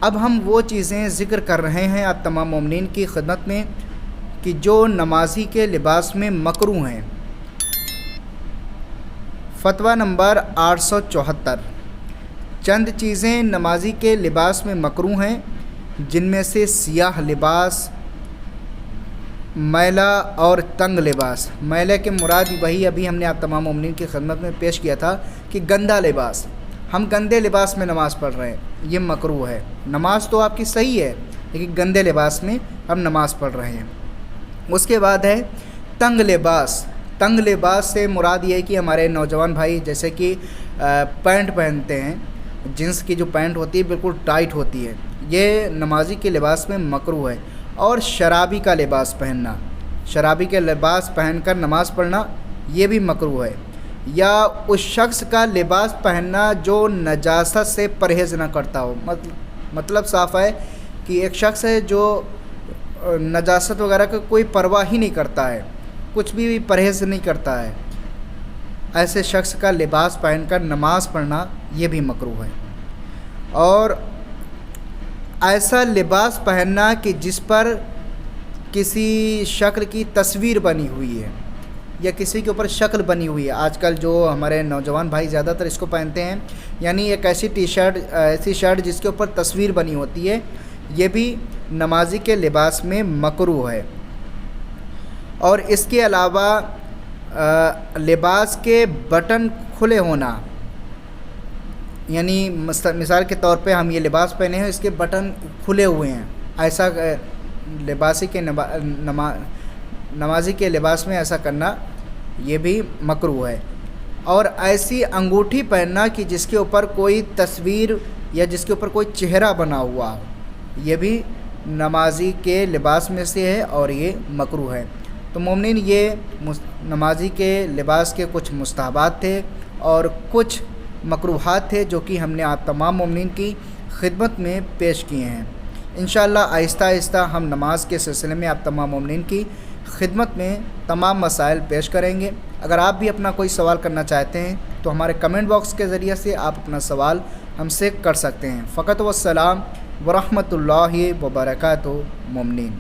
اب ہم وہ چیزیں ذکر کر رہے ہیں آپ تمام مومنین کی خدمت میں کہ جو نمازی کے لباس میں مکروہ ہیں۔ فتویٰ نمبر 874، چند چیزیں نمازی کے لباس میں مکروہ ہیں، جن میں سے سیاہ لباس، میلا اور تنگ لباس۔ میلے کے مراد وہی ابھی ہم نے آپ تمام مومنین کی خدمت میں پیش کیا تھا کہ گندا لباس، ہم گندے لباس میں نماز پڑھ رہے ہیں، یہ مکروہ ہے۔ نماز تو آپ کی صحیح ہے لیکن گندے لباس میں ہم نماز پڑھ رہے ہیں۔ اس کے بعد ہے تنگ لباس۔ تنگ لباس سے مراد یہ ہے کہ ہمارے نوجوان بھائی جیسے کہ پینٹ پہنتے ہیں، جنس کی جو پینٹ ہوتی ہے بالکل ٹائٹ ہوتی ہے، یہ نمازی کے لباس میں مکروہ ہے۔ اور شرابی کا لباس پہننا، شرابی کے لباس پہن کر نماز پڑھنا یہ بھی مکروہ ہے۔ یا اس شخص کا لباس پہننا جو نجاست سے پرہیز نہ کرتا ہو، مطلب صاف ہے کہ ایک شخص ہے جو نجاست وغیرہ کا کوئی پرواہ ہی نہیں کرتا ہے، کچھ بھی پرہیز نہیں کرتا ہے، ایسے شخص کا لباس پہن کر نماز پڑھنا یہ بھی مکروہ ہے۔ اور ایسا لباس پہننا کہ جس پر کسی شکل کی تصویر بنی ہوئی ہے یا کسی کے اوپر شکل بنی ہوئی ہے، آج کل جو ہمارے نوجوان بھائی زیادہ تر اس کو پہنتے ہیں، یعنی ایک ایسی شرٹ جس کے اوپر تصویر بنی ہوتی ہے، یہ بھی نمازی کے لباس میں مکروہ ہے۔ اور اس کے علاوہ لباس کے بٹن کھلے ہونا، یعنی مثال کے طور پہ ہم یہ لباس پہنے ہیں، اس کے بٹن کھلے ہوئے ہیں، ایسا نمازی کے لباس میں ایسا کرنا یہ بھی مکروہ ہے۔ اور ایسی انگوٹھی پہننا کہ جس کے اوپر کوئی تصویر یا جس کے اوپر کوئی چہرہ بنا ہوا ہو، یہ بھی نمازی کے لباس میں سے ہے اور یہ مکروہ ہے۔ تو مومنین، یہ نمازی کے لباس کے کچھ مستحبات تھے اور کچھ مکروہات تھے جو کہ ہم نے آپ تمام مومنین کی خدمت میں پیش کیے ہیں۔ انشاءاللہ آہستہ آہستہ ہم نماز کے سلسلے میں آپ تمام مومنین کی خدمت میں تمام مسائل پیش کریں گے۔ اگر آپ بھی اپنا کوئی سوال کرنا چاہتے ہیں تو ہمارے کمنٹ باکس کے ذریعے سے آپ اپنا سوال ہم سے کر سکتے ہیں۔ فقط والسلام ورحمۃ اللہ وبرکاتہ مومنین۔